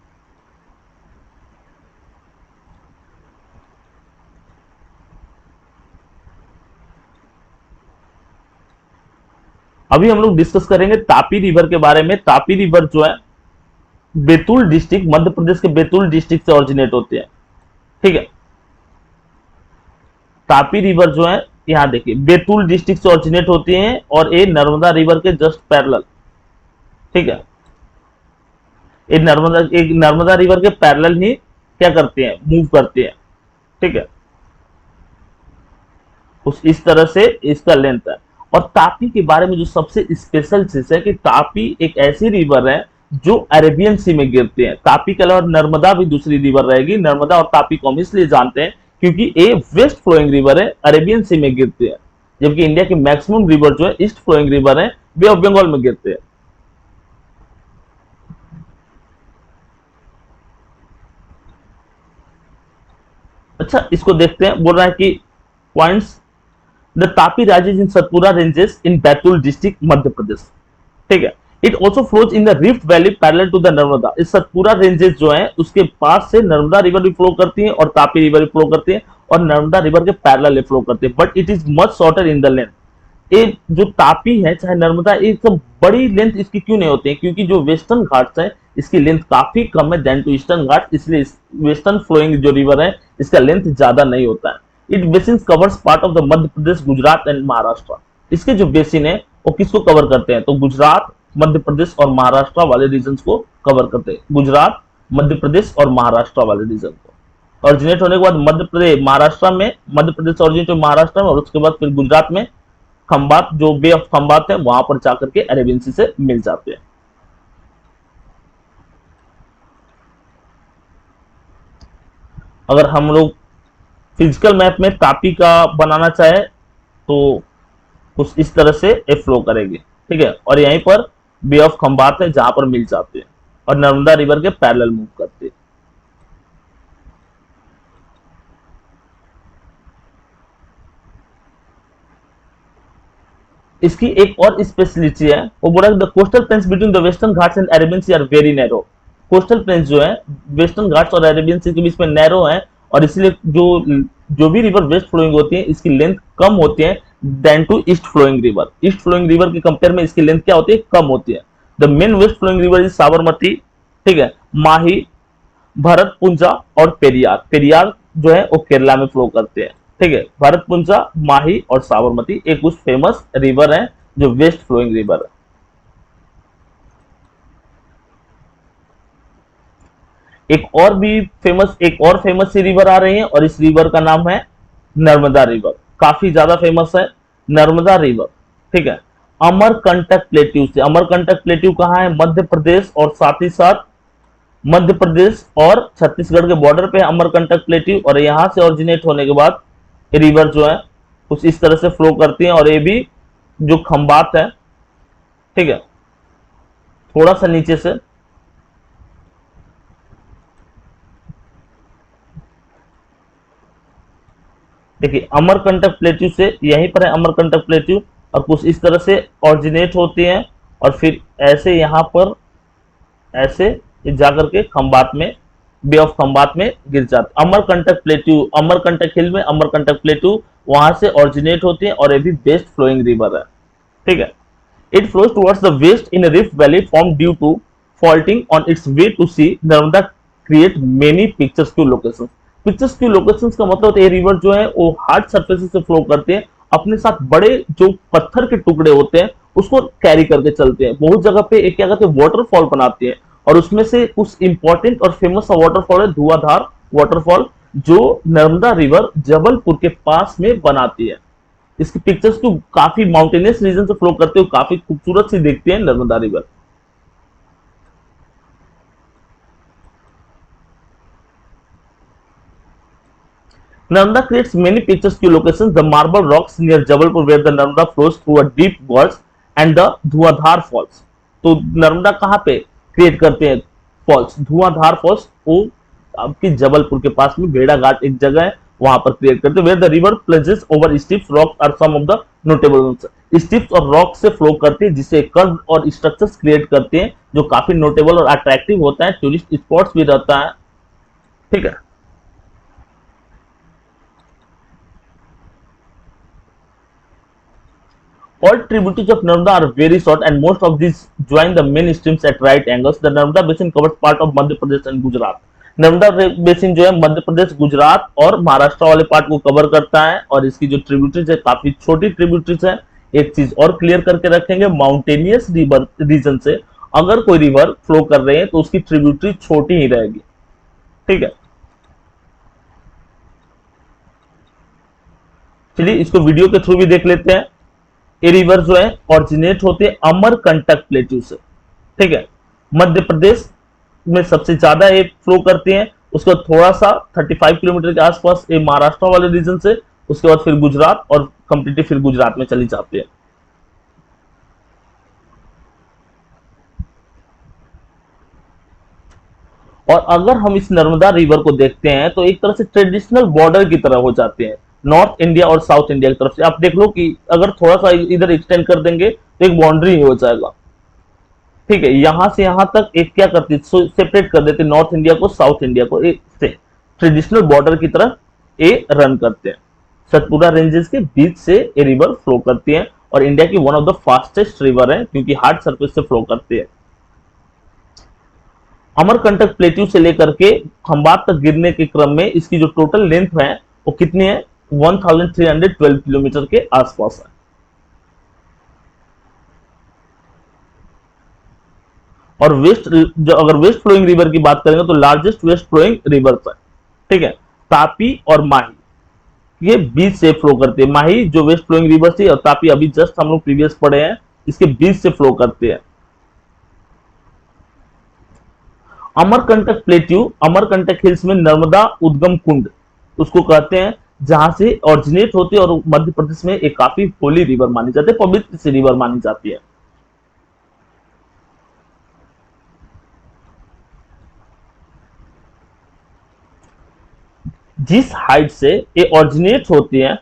अभी हम लोग डिस्कस करेंगे तापी रिवर के बारे में। तापी रिवर जो है बैतूल डिस्ट्रिक्ट, मध्य प्रदेश के बैतूल डिस्ट्रिक्ट से ओरिजिनेट होते हैं, ठीक है। तापी रिवर जो है, यहां देखिए, बैतूल डिस्ट्रिक्ट से ओरिजिनेट होती हैं और ये नर्मदा रिवर के जस्ट पैरेलल, ठीक है। एक नर्मदा रिवर के पैरेलल ही क्या करते हैं, मूव करते हैं, ठीक है। कुछ इस तरह से इसका लेंथ है। और तापी के बारे में जो सबसे स्पेशल चीज है कि तापी एक ऐसी रिवर है जो अरेबियन सी में गिरती है। तापी के अलावा नर्मदा भी दूसरी रिवर रहेगी। नर्मदा और तापी को हम इसलिए जानते हैं क्योंकि ये वेस्ट फ्लोइंग रिवर है, अरेबियन सी में गिरती है, जबकि इंडिया की मैक्सिमम रिवर जो है ईस्ट फ्लोइंग रिवर है, बे ऑफ बंगाल में गिरते हैं। अच्छा, इसको देखते हैं। बोल रहा है कि points, the Tapi rises in Satpura ranges in Betul district Madhya Pradesh, ठीक है। It also flows in the rift valley parallel to the Narmada. इस सतपुरा रेंजेस जो है उसके पास से नर्मदा रिवर भी फ्लो करती है और तापी रिवर भी फ्लो करती है, और नर्मदा रिवर के पैरेलल फ्लो करती है, but it is much shorter in the length. ये जो तापी है चाहे नर्मदा, ये सब बड़ी लेंथ इसकी क्यों नहीं होती है, क्योंकि जो वेस्टर्न घाट्स है इसकी लेंथ काफी कम है देन टू ईस्टर्न घाट, इसलिए वेस्टर्न फ्लोइंग जो रिवर है इसका लेंथ ज्यादा नहीं होता है। It basin covers part of the Madhya Pradesh, Gujarat and Maharashtra. इसके जो बेसिन है वो किसको कवर करते हैं, तो गुजरात, मध्य प्रदेश और महाराष्ट्र वाले रीजन को कवर करते हैं। गुजरात, मध्य प्रदेश और महाराष्ट्र वाले रीजन को ऑरिजिनेट होने के बाद मध्य प्रदेश, महाराष्ट्र में, मध्य प्रदेश ऑरिजिनेट महाराष्ट्र में, और उसके बाद फिर गुजरात में खंबात, जो बे ऑफ खंबात है वहां पर जाकर के अरेबियन सी से मिल जाते हैं। अगर हम लोग फिजिकल मैप में तापी का बनाना चाहे तो कुछ इस तरह से ये फ्लो करेगी, ठीक है। और यहीं पर बे ऑफ खंबात है जहां पर मिल जाते हैं और नर्मदा रिवर के पैरेलल मूव करते हैं। इसकी एक और स्पेशलिटी है, वो बोला the coastal plains between the western Ghats and Arabian sea are very narrow. Coastal plains जो है वेस्टर्न घाट्स और अरेबियन सी के बीच में नैरो है, और इसलिए जो भी रिवर वेस्ट फ्लोइंग होती है इसकी लेंथ कम होती है than to east flowing river. East flowing river की कंपेयर में इसकी लेंथ क्या होती है, कम होती है। The main west flowing river is Sabarmati, ठीक है, माही, भरतपुंजा और पेरियार। पेरियार जो है वो केरला में फ्लो करते हैं, ठीक है। भरतपुंजा, माही और साबरमती एक कुछ फेमस रिवर है जो वेस्ट फ्लोइंग रिवर है। एक और फेमस सी रिवर आ रही है और इस रिवर का नाम है नर्मदा रिवर। काफी ज्यादा फेमस है नर्मदा रिवर, ठीक है। अमरकंटक प्लेट्यू से, अमरकंटक प्लेट्यू कहाँ है, मध्य प्रदेश और साथ ही साथ मध्य प्रदेश और छत्तीसगढ़ के बॉर्डर पे अमरकंटक प्लेट्यू, और यहां से ओरिजिनेट होने के बाद रिवर जो है कुछ इस तरह से फ्लो करती है। और ये भी जो खंबात है, ठीक है, थोड़ा सा नीचे से देखिए, अमरकंटक प्लेट्यू से यहीं पर है अमरकंटक प्लेट्यू, और कुछ इस तरह से ओरिजिनेट होती है और फिर ऐसे यहां पर ऐसे जाकर के खंबात में, बे ऑफ खंबात में गिर जाते। अमरकंटक प्लेट्यू, अमरकंटक हिल में अमरकंटक प्लेट्यू वहां से ओरिजिनेट होती है और ये भी वेस्ट फ्लोइंग रिवर है, ठीक है। It flows towards the west in rift valley form due to faulting on its way to sea Narmada create many pictures locations. Pictures की लोकेशंस का मतलब होता है ये रिवर जो है वो हार्ड सरफेसेस से फ्लो करते हैं, अपने साथ बड़े जो पत्थर के टुकड़े होते हैं उसको कैरी करके चलते हैं। बहुत जगह पे एक क्या कहते हैं वाटरफॉल बनाती है, और उसमें से कुछ इंपॉर्टेंट और फेमस वाटरफॉल है धुआंधार वाटरफॉल, जो नर्मदा रिवर जबलपुर के पास में बनाती है। इसकी पिक्चर्स को काफी माउंटेनियस रीजन से फ्लो करते हुए काफी खूबसूरत सी दिखती है Narmada river. Narmada creates many picturesque locations. The marble rocks near Jabalpur, where the Narmada flows through a deep gorge, and the Dhuandhar false. तो नर्मदा कहाँ पे क्रिएट करते हैं फॉल्स? धुआंधार फॉल्स वो आपकी जबलपुर के पास में भेड़ा घाट एक जगह है, वहां पर क्रिएट करते हैं। Where the river plunges over steeps rocks are some of the notable ones. Steeps और रॉक से फ्लो करते हैं, जिससे कर्व और स्ट्रक्चर्स क्रिएट करते हैं जो काफी नोटेबल और अट्रैक्टिव होता है। टूरिस्ट स्पॉट्स भी रहता है। ठीक है। All tributaries of Narmada are very short, and most of these join the main streams at right angles. The Narmada basin covers part of Madhya Pradesh and Gujarat. Narmada basin जो है मध्य प्रदेश, गुजरात और महाराष्ट्र वाले पार्ट को कवर करता है, और इसकी जो ट्रिब्यूटरीज है काफी छोटी ट्रिब्यूटरीज है। एक चीज और क्लियर करके रखेंगे, माउंटेनियस रिवर रीजन से अगर कोई रिवर फ्लो कर रहे हैं तो उसकी ट्रिब्यूटरी छोटी ही रहेगी। ठीक है, चलिए इसको वीडियो के थ्रू भी देख लेते हैं। ये रिवर जो है ऑरिजिनेट होते हैं अमरकंटक प्लेट्यू से। ठीक है, मध्य प्रदेश में सबसे ज्यादा ये फ्लो करते हैं, उसके बाद थोड़ा सा 35 किलोमीटर के आसपास ये महाराष्ट्र वाले रीजन से, उसके बाद फिर गुजरात और कंप्लीटली फिर गुजरात में चली जाती है। और अगर हम इस नर्मदा रिवर को देखते हैं तो एक तरह से ट्रेडिशनल बॉर्डर की तरह हो जाते हैं नॉर्थ इंडिया और साउथ इंडिया की तरफ से। आप देख लो कि अगर थोड़ा सा इधर एक्सटेंड कर देंगे तो एक बाउंड्री ही हो जाएगा। ठीक है, यहां से यहां तक एक क्या करती है, सेपरेट कर देते नॉर्थ इंडिया को साउथ इंडिया को, से ट्रेडिशनल बॉर्डर की तरह ये रन करते हैं। सतपुरा रेंजेस के बीच से ये रिवर फ्लो करती है और इंडिया की one of the fastest river है क्योंकि हार्ड सरफेस से फ्लो करती है। अमरकंटक प्लेट्यू से लेकर के खंबात तक गिरने के क्रम में इसकी जो टोटल लेंथ है वो कितनी है, 1312 किलोमीटर के आसपास है। और अगर वेस्ट फ्लोइंग रिवर की बात करेंगे तो लार्जेस्ट वेस्ट फ्लोइंग रिवर है। ठीक है, तापी और माही ये बीच से फ्लो करते हैं। माही जो वेस्ट फ्लोइंग रिवर थी और तापी अभी जस्ट हम लोग प्रीवियस पढ़े हैं, इसके बीच से फ्लो करते हैं। अमरकंटक प्लेट्यू, अमरकंटक हिल्स में नर्मदा उद्गम कुंड उसको कहते हैं, जहां से ऑरिजिनेट होते हैं और मध्य प्रदेश में एक काफी होली रिवर मानी जाती है, पवित्र सी रिवर मानी जाती है। जिस हाइट से ये ऑरिजिनेट होती है,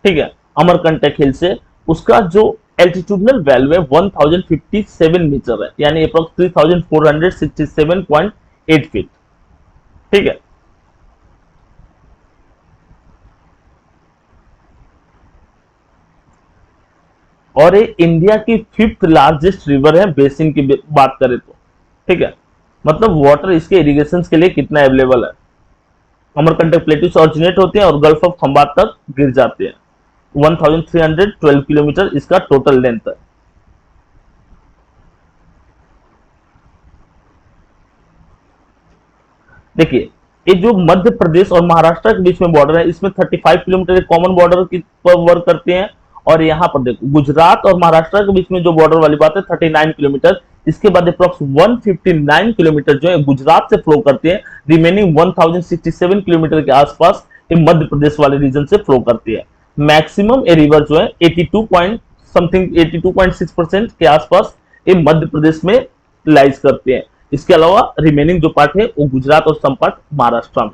ठीक है, अमरकंटक हिल से, उसका जो एल्टीट्यूडनल वैल्यू है 1057 मीटर है, यानी अप्रोक्स 3467.8 फीट। ठीक है, और ये इंडिया की 5th लार्जेस्ट रिवर है बेसिन की बात करें तो। ठीक है, मतलब वाटर इसके इरिगेशन के लिए कितना अवेलेबल है। अमरकंटक प्लेट्यू से ऑरिजिनेट होते हैं और गल्फ ऑफ खंबात तक गिर जाते हैं। 1312 किलोमीटर इसका टोटल लेंथ है। देखिए, ये जो मध्य प्रदेश और महाराष्ट्र के बीच में बॉर्डर है, इसमें 35 किलोमीटर एक कॉमन बॉर्डर की पर वर्क करते हैं। और यहाँ पर देखो गुजरात और महाराष्ट्र के बीच में जो बॉर्डर वाली बात है 39 किलोमीटर, इसके बाद अप्रोक्स 159 किलोमीटर जो है गुजरात से फ्लो करते हैं। रिमेनिंग 1067 किलोमीटर के आसपास ये मध्य प्रदेश वाले रीजन से फ्लो करती है। मैक्सिमम ए रिवर जो है 82.6% के आसपास ये मध्य प्रदेश में लाइज करते हैं। इसके अलावा रिमेनिंग जो पार्ट है वो गुजरात और सम पार्ट महाराष्ट्र में।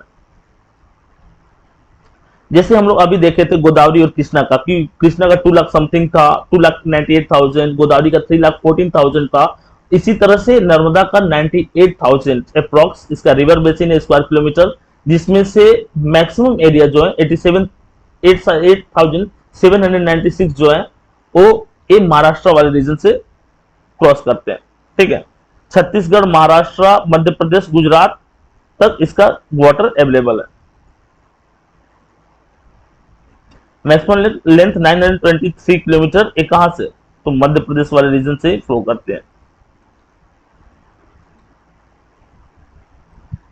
जैसे हम लोग अभी देखे थे गोदावरी और कृष्णा का, कि कृष्णा का 2 लाख समथिंग था, 2,98,000, गोदावरी का 3,14,000 था। इसी तरह से नर्मदा का 98,000 अप्रोक्स इसका रिवर बेसिन है स्क्वायर किलोमीटर, जिसमें से मैक्सिमम एरिया जो है 8,796 जो है वो ये महाराष्ट्र वाले रीजन से क्रॉस करते हैं। ठीक है, छत्तीसगढ़, महाराष्ट्र, मध्य प्रदेश, गुजरात तक इसका वाटर अवेलेबल है। मैक्सिमम लेंथ 923 किलोमीटर, ये कहां से, तो मध्य प्रदेश वाले रीजन से फ्लो करते हैं।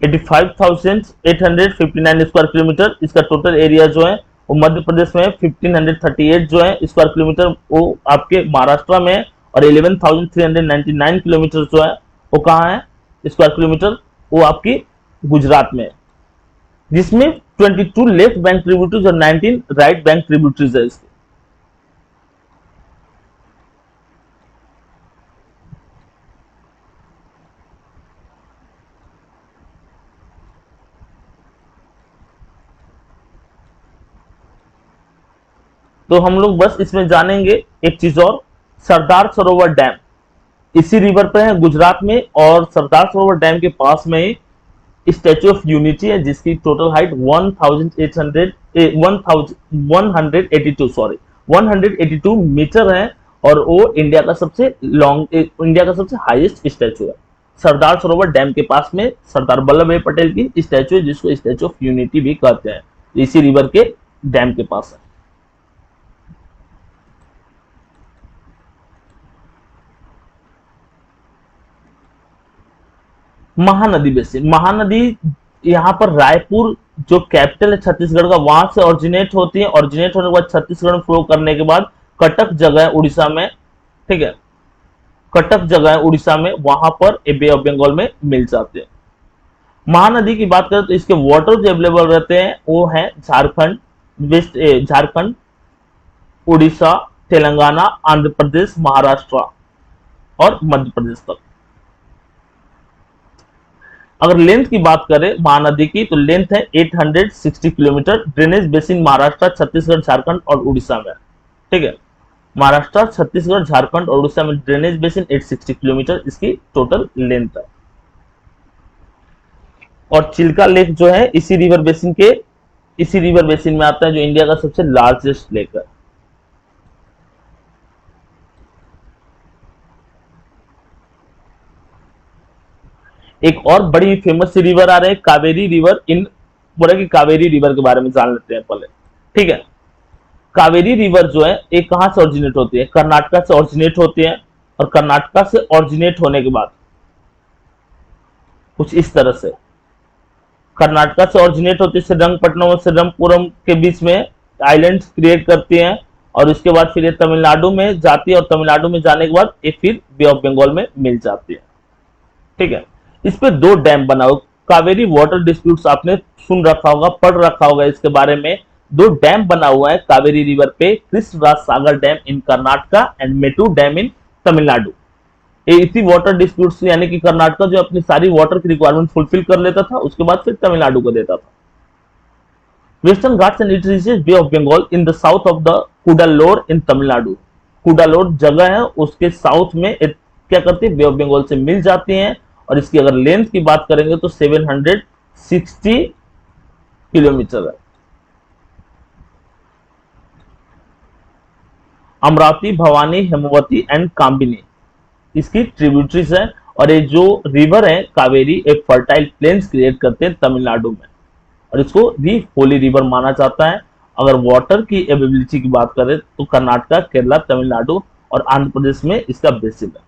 85,859 स्क्वायर किलोमीटर। इसका टोटल एरिया जो है वो मध्य प्रदेश में 1538 जो है स्क्वायर किलोमीटर वो आपके महाराष्ट्र में, और 11,399 किलोमीटर जो है वो कहाँ है स्क्वायर किलोमीटर, वो आपकी गुजरात में है, जिसमें 22 लेफ्ट बैंक ट्रिब्यूटरीज और 19 राइट बैंक ट्रिब्यूटरीज है इसके। तो हम लोग बस इसमें जानेंगे एक चीज और, सरदार सरोवर डैम इसी रिवर पे है गुजरात में, और सरदार सरोवर डैम के पास में ही स्टैच्यू ऑफ यूनिटी है जिसकी टोटल हाइट 182 मीटर है, और वो इंडिया का सबसे इंडिया का सबसे हाईएस्ट स्टैच्यू है। सरदार सरोवर डैम के पास में सरदार वल्लभ भाई पटेल की स्टैच्यू है जिसको स्टैच्यू ऑफ यूनिटी भी कहते हैं, इसी रिवर के डैम के पास है। महानदी बेसिन, महानदी यहाँ पर रायपुर जो कैपिटल है छत्तीसगढ़ का वहां से ऑरिजिनेट होती है, ऑरिजिनेट होने के बाद छत्तीसगढ़ में फ्लो करने के बाद कटक जगह है उड़ीसा में, ठीक है, कटक जगह है उड़ीसा में, वहां पर बे ऑफ बंगाल में मिल जाते हैं। महानदी की बात करें तो इसके वाटर जो अवेलेबल रहते हैं वो है झारखंड, झारखंड, उड़ीसा, तेलंगाना, आंध्र प्रदेश, महाराष्ट्र और मध्य प्रदेश तक। अगर लेंथ की बात करें महानदी की तो लेंथ है 860 kilometre. Drainage basin Maharashtra, Chhattisgarh, Jharkhand और उड़ीसा में, ठीक है, महाराष्ट्र, छत्तीसगढ़, झारखंड और उड़ीसा में ड्रेनेज बेसिन 860 किलोमीटर इसकी टोटल लेंथ है। और चिल्का लेक जो है इसी रिवर बेसिन में आता है, जो इंडिया का सबसे लार्जेस्ट लेक है। एक और बड़ी फेमस रिवर आ रही है कावेरी रिवर, इन बोला कि कावेरी रिवर के बारे में जान लेते हैं पहले, ठीक है। कावेरी रिवर जो है एक कहां से ऑरिजिनेट होती है, कर्नाटका से ऑरिजिनेट होती है, और कर्नाटका से ऑरिजिनेट होने के बाद कुछ इस तरह से कर्नाटका से ऑरिजिनेट होती है, श्रीरंगपट्टनम और श्रीरंगपुरम के बीच में आइलैंड क्रिएट करती है, और उसके बाद फिर ये तमिलनाडु में जाती है, और तमिलनाडु में जाने के बाद ये फिर बे ऑफ बंगाल में मिल जाती है, ठीक है। इस पे दो डैम बनाओ, कावेरी वाटर डिस्प्यूट्स आपने सुन रखा होगा, पढ़ रखा होगा इसके बारे में। दो डैम बना हुआ है कावेरी रिवर पे, Krishnaraja Sagar dam in Karnataka and Mettur dam in Tamil Nadu. इसी वाटर डिस्प्यूट्स यानी कि कर्नाटका जो अपनी सारी वाटर की रिक्वायरमेंट फुलफिल कर लेता था, उसके बाद फिर तमिलनाडु को देता था। Western Ghats and it reaches Bay of Bengal in the south of the Cuddalore in Tamil Nadu. Cuddalore जगह है उसके साउथ में क्या करती है, बे ऑफ बंगाल से मिल जाती हैं, और इसकी अगर लेंथ की बात करेंगे तो 760 किलोमीटर है। अमरावती, भवानी, हेमवती एंड काम्बिनी इसकी ट्रिब्यूटरीज है, और ये जो रिवर है कावेरी एक फर्टाइल प्लेन्स क्रिएट करते हैं तमिलनाडु में, और इसको भी होली रिवर माना जाता है। अगर वाटर की अवेलेबिलिटी की बात करें तो कर्नाटका, केरला, तमिलनाडु और आंध्र प्रदेश में इसका बेसिन है।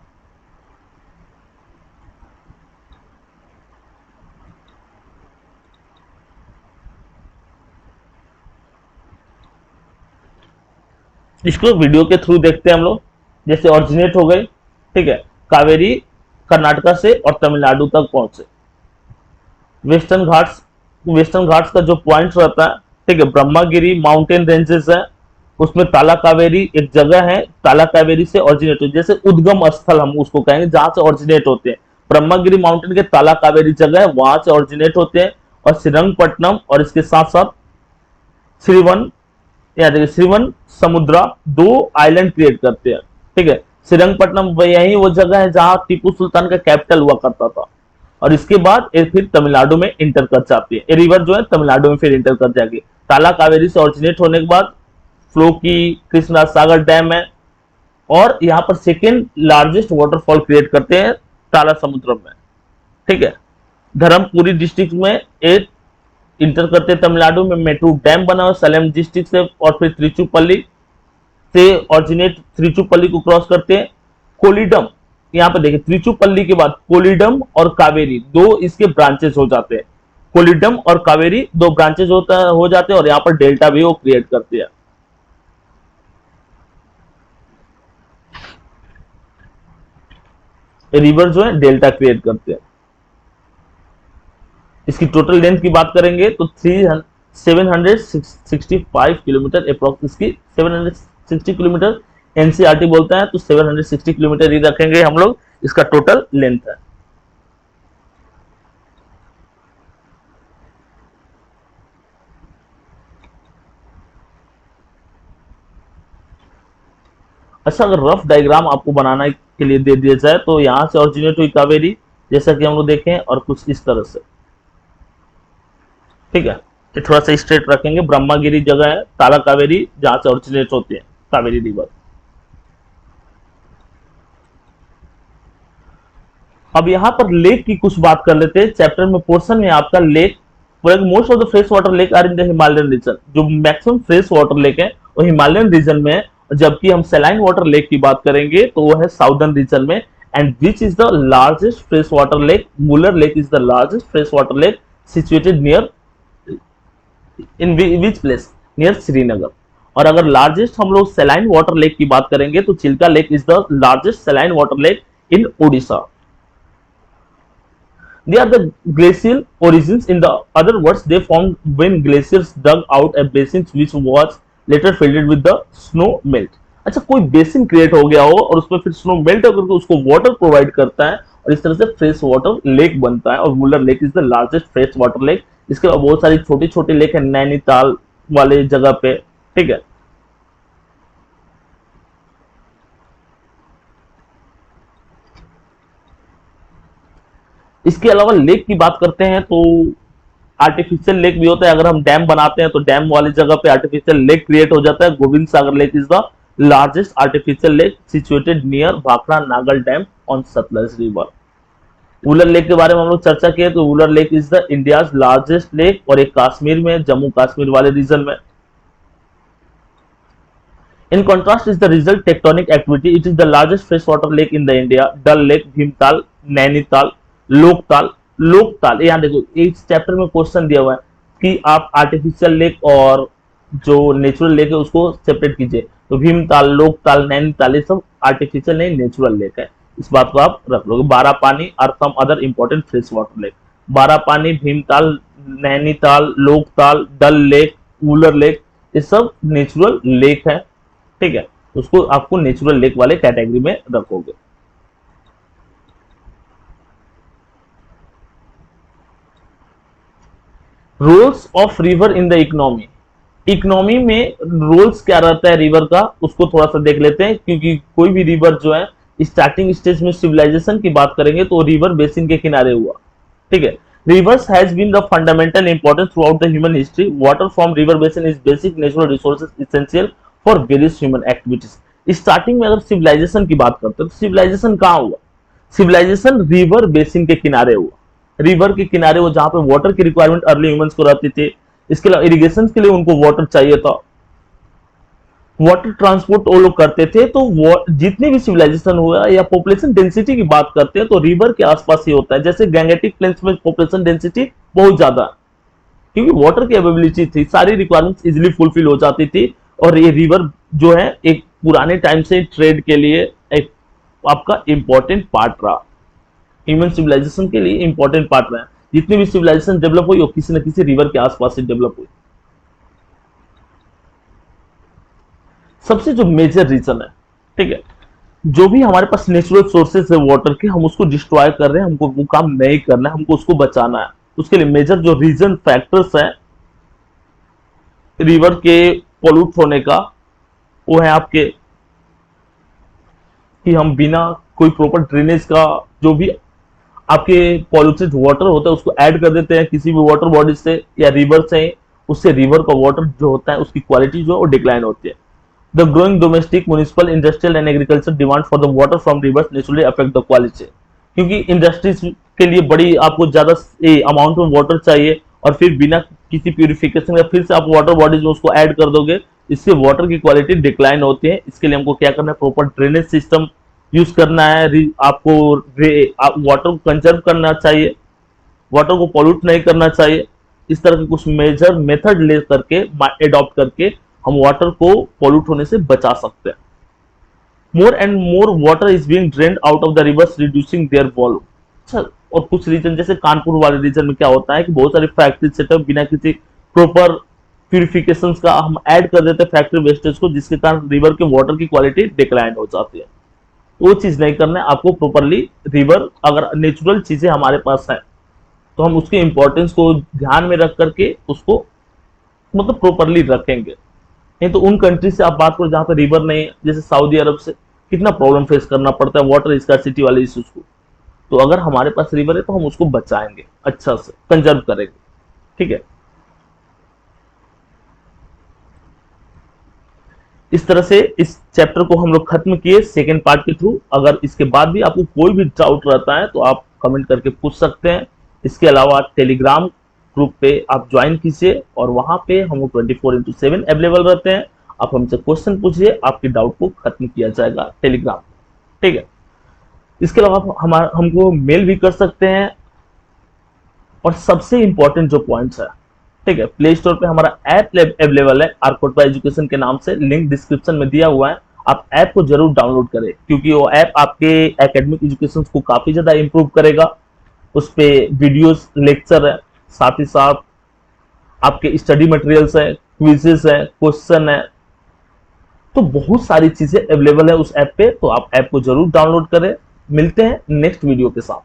इसको वीडियो के थ्रू देखते हैं हम लोग, जैसे ऑरिजिनेट हो गई, ठीक है, कावेरी कर्नाटका से और तमिलनाडु तक पहुंचे। वेस्टर्न घाट्स का जो पॉइंट रहता है, ठीक है, ब्रह्मागिरी माउंटेन रेंजेस है, उसमें ताला कावेरी एक जगह है, ताला कावेरी से ऑरिजिनेट होती है, जैसे उद्गम स्थल हम उसको कहेंगे जहां से ऑरिजिनेट होते हैं। ब्रह्मागिरी माउंटेन के ताला कावेरी जगह है, वहां से ऑरिजिनेट होते हैं, और श्रीरंगपट्टनम और इसके साथ साथ श्रीवन श्रीवन समुद्रा दो आइलैंड क्रिएट करते हैं, ठीक है। श्रीरंगपट्टनम यही वो जगह है जहां टीपू सुल्तान का कैपिटल हुआ करता था, और इसके बाद ये फिर तमिलनाडु में इंटर कर जाती है। ये रिवर जो है तमिलनाडु में फिर इंटर कर जाएगी। ताला कावेरी से ऑरिजिनेट होने के बाद फ्लो की कृष्णराज सागर डैम है, और यहाँ पर सेकेंड लार्जेस्ट वाटरफॉल क्रिएट करते हैं ताला समुद्रम में, ठीक है। धर्मपुरी डिस्ट्रिक्ट में एक इंटर करते हैं तमिलनाडु में, मेटूर डैम बना हुआ सलेम डिस्ट्रिक्ट से, और फिर त्रिचुपल्ली से ऑरिजिनेट त्रिचुपल्ली को क्रॉस करते हैं। कोलिडम यहाँ पे देखिए त्रिचुपल्ली के बाद कोलिडम और कावेरी दो इसके ब्रांचेस हो जाते हैं। कोलिडम और कावेरी दो ब्रांचेस हो जाते हैं और यहाँ पर डेल्टा भी वो क्रिएट करते हैं। रिवर जो है डेल्टा क्रिएट करते हैं। इसकी टोटल लेंथ की बात करेंगे तो 765 किलोमीटर अप्रोक्स, इसकी 760 किलोमीटर एनसीआरटी बोलता है, तो 760 किलोमीटर ही रखेंगे हम लोग, इसका टोटल लेंथ है। अच्छा, अगर रफ डायग्राम आपको बनाने के लिए दे दिया जाए तो यहां से ऑरिजिनेट हुई कावेरी, जैसा कि हम लोग देखें, और कुछ इस तरह से, ठीक है। ये थोड़ा सा स्ट्रेट रखेंगे, ब्रह्मागिरी जगह है, ताला कावेरी, जहां से ऑरिजिनेट होती है कावेरी रिवर। अब यहाँ पर लेक की कुछ बात कर लेते हैं। चैप्टर में पोर्शन में आपका lake, most of the fresh water lake are in the Himalayan region, जो मैक्सिमम फ्रेश वाटर लेक है वो हिमालयन रीजन में है, जबकि हम सैलाइन वाटर लेक की बात करेंगे तो वो है साउदर्न रीजन में। And which is the largest fresh water lake? Muller lake is the largest fresh water lake situated near, in which place? Near Srinagar. और अगर लार्जेस्ट हम लोग सैलाइन वाटर लेक की बात करेंगे तो Chilka lake is the largest saline water lake in Odisha. They are the glacial origins. In the other words, they formed when glaciers dug out a basin which was later filled with the snow melt. अच्छा, कोई बेसिन क्रिएट हो गया हो और उसमें फिर स्नो मेल्ट होकर उसको वाटर प्रोवाइड करता है और इस तरह से फ्रेश वाटर लेक बनता है। और Wular lake is the largest fresh water lake. इसके अलावा बहुत सारी छोटी छोटी लेक है नैनीताल वाले जगह पे, ठीक है। इसके अलावा लेक की बात करते हैं तो आर्टिफिशियल लेक भी होता है। अगर हम डैम बनाते हैं तो डैम वाली जगह पे आर्टिफिशियल लेक क्रिएट हो जाता है। Govind Sagar lake is the largest artificial lake situated near Bhakra Nangal dam on Sutlej river. Wular lake के बारे में हम लोग चर्चा किए तो Wular lake is the India's largest lake, और एक कश्मीर में, जम्मू कश्मीर वाले रीजन में। In contrast is the result tectonic activity. It is the largest freshwater lake in the India. Dal Lake, Bhimtal, Nainital, Loktal. यहाँ देखो इस चैप्टर में क्वेश्चन दिया हुआ है कि आप आर्टिफिशियल लेक और जो नेचुरल लेक है उसको सेपरेट कीजिए। तो भीमताल, लोकताल, नैनीताल ये सब आर्टिफिशियल नहीं नेचुरल लेक है, इस बात को आप रख लोगे। बारापानी और some other important fresh water lake. Barapani, Bhimtal, Nainital, Loktal, Dal lake, Wular lake ये सब नेचुरल लेक है, ठीक है। उसको आपको नेचुरल लेक वाले कैटेगरी में रखोगे। Roles of river in the economy. Economy में रोल्स क्या रहता है रिवर का, उसको थोड़ा सा देख लेते हैं। क्योंकि कोई भी रिवर जो है स्टार्टिंग स्टेज में सिविलाइजेशन की बात करेंगे तो रिवर बेसिन के किनारे हुआ, ठीक है। Rivers has been the fundamental importance throughout the human history. Water from river basin is basic natural resources essential for various human activities. Starting में अगर सिविलाइजेशन की बात करते हैं तो सिविलाइजेशन कहाँ हुआ? सिविलाइजेशन रिवर बेसिन के किनारे हुआ। रिवर के किनारे वो जहां पे वाटर की रिक्वायरमेंट अर्ली ह्यूमंस को रहती थी। इसके अलावा इरिगेशन के लिए उनको वाटर चाहिए था, वाटर ट्रांसपोर्ट वो लोग करते थे। तो जितने भी सिविलाइजेशन हुआ या पॉपुलेशन डेंसिटी की बात करते हैं तो रिवर के आसपास ही होता है। जैसे गैंगेटिक प्लेन्स में पॉपुलेशन डेंसिटी बहुत ज्यादा, क्योंकि वाटर की अवेलेबिलिटी थी, सारी रिक्वायरमेंट्स इजिली फुलफिल हो जाती थी। और ये रिवर जो है एक पुराने टाइम से ट्रेड के लिए एक आपका इंपॉर्टेंट पार्ट रहा, ह्यूमन सिविलाइजेशन के लिए इंपॉर्टेंट पार्ट रहा। जितनी भी सिविलाइजेशन डेवलप हुई वो किसी न किसी रिवर के आसपास से डेवलप हुई। सबसे जो मेजर रीजन है, ठीक है, जो भी हमारे पास नेचुरल सोर्सेस है वाटर के, हम उसको डिस्ट्रॉय कर रहे हैं, हमको वो काम नहीं करना है, हमको उसको बचाना है। उसके लिए मेजर जो रीजन फैक्टर्स है रिवर के पॉल्यूट होने का, वो है आपके कि हम बिना कोई प्रॉपर ड्रेनेज का जो भी आपके पॉल्यूटेड वाटर होता है उसको ऐड कर देते हैं किसी भी वाटर बॉडी से या रिवर से। उससे रिवर का वाटर जो होता है उसकी क्वालिटी जो है वो डिक्लाइन होती है। The growing domestic, municipal, industrial and agriculture demand for the water from rivers naturally affect the quality. क्योंकि इंडस्ट्रीज के लिए बड़ी आपको ज्यादा अमाउंट में वाटर चाहिए और फिर बिना किसी प्यूरिफिकेशन या फिर से आप वाटर बॉडीज में उसको ऐड कर दोगे, इससे वाटर की क्वालिटी डिक्लाइन होती है। इसके लिए हमको क्या करना है, प्रॉपर ड्रेनेज सिस्टम यूज करना है, आपको वाटर को कंजर्व करना चाहिए, वाटर को पॉल्यूट नहीं करना चाहिए। इस तरह के कुछ मेजर मेथड ले करके एडॉप्ट करके हम वाटर को पॉल्यूट होने से बचा सकते हैं। More and more water is being drained out of the reverse reducing there volume. अच्छा, और कुछ रीजन जैसे कानपुर वाले रीजन में क्या होता है कि बहुत सारी फैक्ट्री सेटअप बिना किसी प्रॉपर प्यूरिफिकेशन का हम ऐड कर देते हैं फैक्ट्री वेस्टेज को, जिसके कारण रिवर के वाटर की क्वालिटी डिक्लाइन हो जाती है। वो चीज नहीं करना है आपको। प्रॉपरली रिवर अगर नेचुरल चीजें हमारे पास है तो हम उसके इंपॉर्टेंस को ध्यान में रख करके उसको मतलब प्रॉपरली रखेंगे। नहीं तो उन कंट्री से आप बात करो जहां पर रिवर नहीं है, जैसे सऊदी अरब से कितना प्रॉब्लम फेस करना पड़ता है वाटर स्कार्सिटी वाले इश्यूज को। तो अगर हमारे पास रिवर है तो हम उसको बचाएंगे, अच्छा से कंजर्व करेंगे। ठीक है, इस तरह से इस चैप्टर को हम लोग खत्म किए सेकेंड पार्ट के थ्रू। अगर इसके बाद भी आपको कोई भी डाउट रहता है तो आप कमेंट करके पूछ सकते हैं। इसके अलावा टेलीग्राम ग्रुप पे आप ज्वाइन कीजिए और वहां पे हम 24/7 अवेलेबल रहते हैं। आप हमसे क्वेश्चन पूछिए, आपके डाउट को खत्म किया जाएगा टेलीग्राम। ठीक है, इसके अलावा आप हमको मेल भी कर सकते हैं। और सबसे इंपॉर्टेंट जो पॉइंट्स है, ठीक है, प्ले स्टोर पे हमारा ऐप अवेलेबल है आर्कोटपा एजुकेशन के नाम से, लिंक डिस्क्रिप्शन में दिया हुआ है। आप ऐप को जरूर डाउनलोड करें क्योंकि वो ऐप आपके एकेडमिक एजुकेशन को काफी ज्यादा इंप्रूव करेगा। उस पे वीडियोस, लेक्चर है, साथ ही साथ आपके स्टडी मटेरियल्स है, क्विजेस है, क्वेश्चन है, तो बहुत सारी चीजें अवेलेबल है उस ऐप पे। तो आप ऐप को जरूर डाउनलोड करें। मिलते हैं नेक्स्ट वीडियो के साथ।